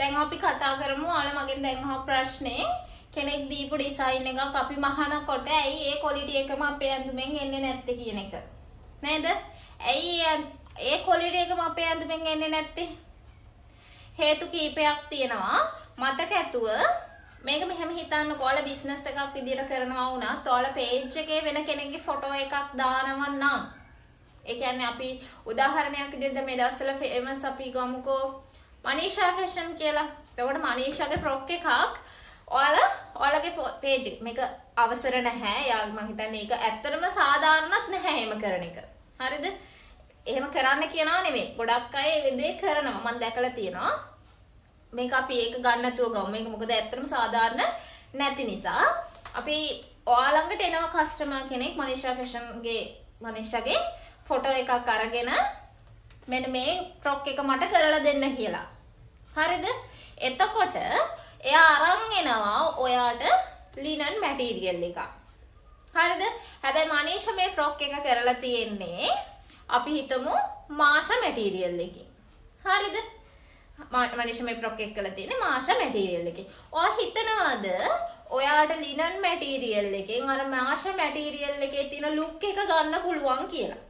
දැන් අපි කතා කරමු ඔයාලා මගෙන් දැන් අහ ප්‍රශ්නේ කෙනෙක් දීපු ඩිසයින් එකක් අපි මහනකොට ඇයි ඒ ක්වොලිටි එකම අපේ ඇඳුමෙන් එන්නේ නැත්තේ කියන එක. නේද? ඇයි ඒ ක්වොලිටි එකම අපේ ඇඳුමෙන් එන්නේ නැත්තේ? හේතු කීපයක් තියෙනවා. මතක ඇතුව මේක මෙහෙම හිතන්නකෝ ඔයාලා බිස්නස් එකක් විදියට කරනවා වුණත් ඔයාලා පේජ් එකේ වෙන කෙනෙක්ගේ ෆොටෝ එකක් දානවා නම් ඒ කියන්නේ අපි උදාහරණයක් විදිහට මේ දවස්වල ෆේමස් අපි ගමුකෝ මනීෂා ෆැෂන් කියලා. එතකොට මනීෂාගේ ෆ්‍රොක් එකක් ඔයාලගේ පේජ් එක මේක අවසර නැහැ. යා මම හිතන්නේ ඒක ඇත්තටම සාධාරණත් නැහැ එහෙම කරන එක. හරිද? එහෙම කරන්න කියනවා නෙමෙයි. ගොඩක් අය ඒ විදිහේ කරනවා. මම දැකලා තියෙනවා. මේක අපි ඒක ගන්න නැතුව ගමු. මේක මොකද ඇත්තටම සාධාරණ නැති නිසා. අපි ඔයාලඟට එනවා කස්ටමර් කෙනෙක් මනීෂා ෆැෂන්ගේ මනීෂාගේ ෆොටෝ එකක් අරගෙන මෙන්න මේ ෆ්‍රොක් එක මට කරලා දෙන්න කියලා. හරිද? එතකොට එයා අරන් එනවා ඔයාට ලිනන් මැටීරියල් එකක්. හරිද? හැබැයි මනීෂා මේ ෆ්‍රොක් එක කරලා තියෙන්නේ අපි හිතමු මාෂා මැටීරියල් එකකින්. හරිද? මනීෂා මේ ෆ්‍රොක් එක කරලා තියෙන්නේ මාෂා මැටීරියල් එකකින්. ඔයා හිතනවාද ඔයාට ලිනන් මැටීරියල් එකෙන් අර මාෂා මැටීරියල් එකේ තියෙන ලුක් එක ගන්න පුළුවන් කියලා?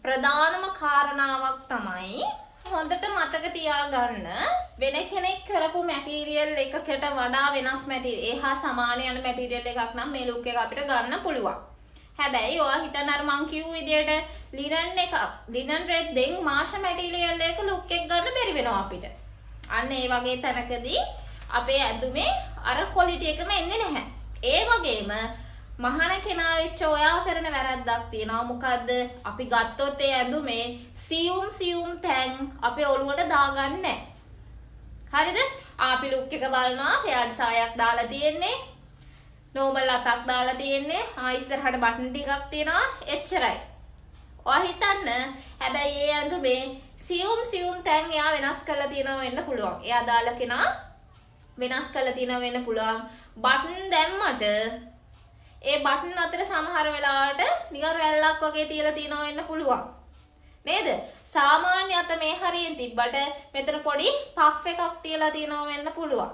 ප්‍රධානම කාරණාවක් තමයි හොඳට මතක තියාගන්න වෙන කෙනෙක් කරපු මැටීරියල් එකකට වඩා වෙනස් මැටීරියල් එහා සමාන යන මැටීරියල් එකක් නම් මේ ලුක් එක අපිට ගන්න පුළුවන්. හැබැයි ඔයා හිතන්න අර මං කිව්ව විදියට ලිනන් රෙද්දෙන් මාෂා මැටීරියල් එක ලුක් එක ගන්න බැරි වෙනවා අපිට. අන්න ඒ වගේ තැනකදී අපේ ඇඳුමේ අර ක්වොලිටි එකම එන්නේ නැහැ. ඒ වගේම මහාන කෙනා වෙච්ච ඔයා කරන වැරද්දක් තියෙනවා. මොකද්ද? අපි ගත්තොත් ඒ ඇඳුමේ සියුම් තැන් අපේ ඔළුවට දාගන්නේ නැහැ. හරිද? අපි ලුක් එක බලනවා එයාට සායක් දාලා තියෙන්නේ. නෝමල් අතක් දාලා තියෙන්නේ. ඉස්සරහට බටන් ටිකක් තියෙනවා. එච්චරයි. ඔයා හිතන්න හැබැයි ඒ ඇඳුමේ සියුම් තැන් එයා වෙනස් කරලා තියෙනවා වෙන්න පුළුවන්. එයා දාලා කෙනා වෙනස් කරලා තියෙනවා වෙන්න පුළුවන්. බටන් දැම්මට ඒ බටන් අතර සමහර වෙලාවට නිකන් රැල්ලක් වගේ තියලා තියෙනවා වෙන්න පුළුවන්. නේද? සාමාන්‍ය අත මේ හරියෙන් තිබ්බට මෙතන පොඩි පෆ් එකක් තියලා තියෙනවා වෙන්න පුළුවන්.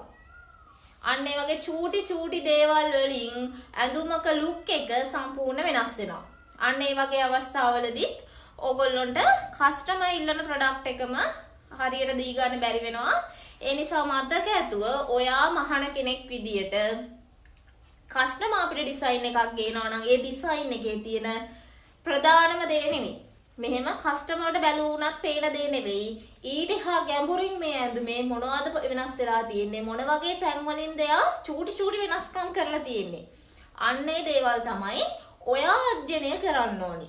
අන්න ඒ වගේ චූටි දේවල් වලින් ඇඳුමක ලුක් එක සම්පූර්ණ වෙනස් වෙනවා. අන්න ඒ වගේ අවස්ථාවලදීත් ඕගොල්ලොන්ට කස්ටමර් ඉල්ලන ප්‍රොඩක්ට් එකම හරියට දී ගන්න බැරි වෙනවා. ඒ නිසා මතක ඇතුව ඔයා මහාන කෙනෙක් විදියට කස්ටමර් අපිට ඩිසයින් එකක් ගේනවා නම් ඒ ඩිසයින් එකේ තියෙන ප්‍රධානම දේ නෙමෙයි. මෙහෙම කස්ටමර්ට බැලුණත් පේන දේ නෙවෙයි. ඊට හා ගැඹුරින් මේ ඇඳුමේ මොනවද වෙනස් වෙලා තියෙන්නේ? මොන වගේ තැන් වලින්ද එයා චූටි වෙනස්කම් කරලා තියෙන්නේ? අන්නේ දේවල් තමයි ඔයා අධ්‍යයනය කරන්න ඕනි.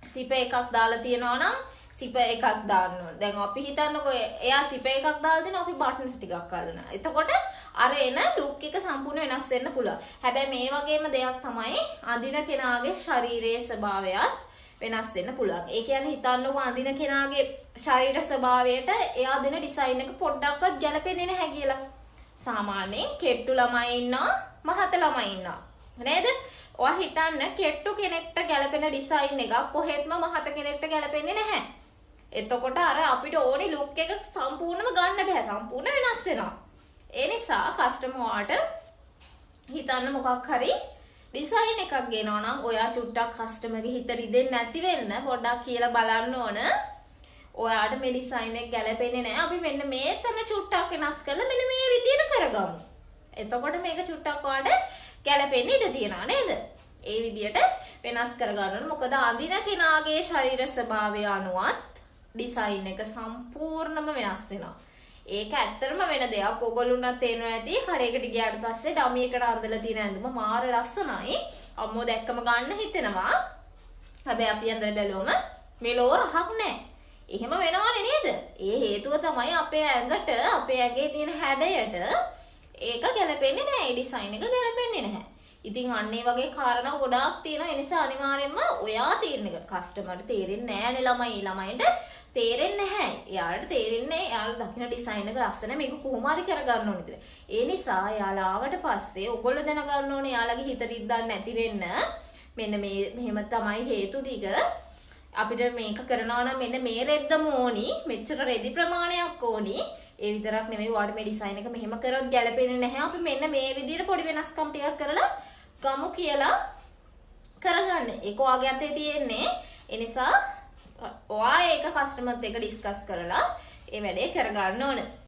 සිප එකක් දාලා තියෙනවා නම් සිප එකක් දාන්න ඕනේ. දැන් අපි හිතන්නකෝ එයා සිප එකක් දාලා දෙනවා අපි බටන්ස් ටිකක් අල්ලනවා. එතකොට අර එන ලුක් එක සම්පූර්ණ වෙනස් වෙන්න පුළුවන්. හැබැයි මේ වගේම දෙයක් තමයි අඳින කෙනාගේ ශරීරයේ ස්වභාවයත් වෙනස් වෙන්න පුළුවන්. ඒ කියන්නේ හිතන්නකෝ අඳින කෙනාගේ ශරීර ස්වභාවයට එයා දෙන ඩිසයින් එක පොඩ්ඩක්වත් ගැලපෙන්නේ නැහැ කියලා. සාමාන්‍යයෙන් කෙට්ටු ළමයි ඉන්නවා, මහත ළමයි ඉන්නවා. නේද? ඔයා හිතන්න කෙට්ටු කෙනෙක්ට ගැලපෙන ඩිසයින් එකක් කොහෙත්ම මහත කෙනෙක්ට ගැලපෙන්නේ නැහැ. එතකොට අර අපිට ඕනි ලුක් එක සම්පූර්ණයෙන්ම ගන්න බෑ. සම්පූර්ණ වෙනස් වෙනවා. ඒ නිසා කස්ටමර්ට හිතන්න මොකක් හරි ඩිසයින් එකක් ගේනවා නම් ඔයා චුට්ටක් කස්ටමර්ගේ හිත රිදෙන්නේ නැති වෙන්න පොඩ්ඩක් කියලා බලන්න ඕන. ඔයාට මේ ඩිසයින් එක ගැලපෙන්නේ නැහැ. අපි මෙන්න මේ තැන චුට්ටක් වෙනස් කරලා මෙන්න මේ විදියට කරගමු. එතකොට මේක චුට්ටක් ඔයාට ගැලපෙන්න ඉඩ තියෙනවා නේද? ඒ විදියට වෙනස් කරගන්න ඕන. මොකද අඳින කෙනාගේ ශරීර ස්වභාවය අනුවත් ඩිසයින් එක සම්පූර්ණයෙන්ම වෙනස් වෙනවා. ඒක ඇත්තටම වෙන දෙයක්. ඔයගොල්ලොන්ට තේරෙනවා ඇති කඩේකට ගියාට පස්සේ ඩමි එකට අඳලා තියෙන ඇඳුම මාර ලස්සනයි. අම්මෝ දැක්කම ගන්න හිතෙනවා. හැබැයි අපි අඳලා බැලුවම මෙලෝ රහක් නැහැ. එහෙම වෙනවනේ නේද? ඒ හේතුව තමයි අපේ ඇඟට අපේ ඇඟේ තියෙන හැඩයට ඒක ගැලපෙන්නේ නැහැ. ඒ ඩිසයින් එක ගැලපෙන්නේ නැහැ. ඉතින් අන්න ඒ වගේ කාරණා ගොඩාක් තියෙනවා. ඒ නිසා අනිවාර්යයෙන්ම ඔයා තීරණය කර කස්ටමර්ට තේරෙන්නේ නැහැනේ ළමයින්ට තේරෙන්නේ නැහැ. එයාලට තේරෙන්නේ එයාලා දකින්න ඩිසයින් එක ලස්සන මේක කොහොම හරි කරගන්න ඕනේ කියලා. ඒ නිසා එයාලා ආවට පස්සේ ඔයගොල්ලෝ දැනගන්න ඕනේ එයාලගේ හිත රිද්දන්න නැති වෙන්න මෙන්න මෙහෙම තමයි හේතු ටික. අපිට මේක කරනවා නම් මෙන්න මේ රෙද්දම ඕනි, මෙච්චර රෙදි ප්‍රමාණයක් ඕනි, ඒ විතරක් නෙමෙයි ඔයාලට මේ ඩිසයින් එක මෙහෙම කරොත් ගැලපෙන්නේ නැහැ. අපි මෙන්න මේ විදිහට පොඩි වෙනස්කම් ටිකක් කරලා ගමු කියලා කරගන්න. ඒක ඔයාගේ අතේ තියෙන්නේ. ඒ නිසා ඔයා ඒක කස්ටමර්ත් එක්ක ඩිස්කස් කරලා ඒ වැඩේ කරගන්න ඕන.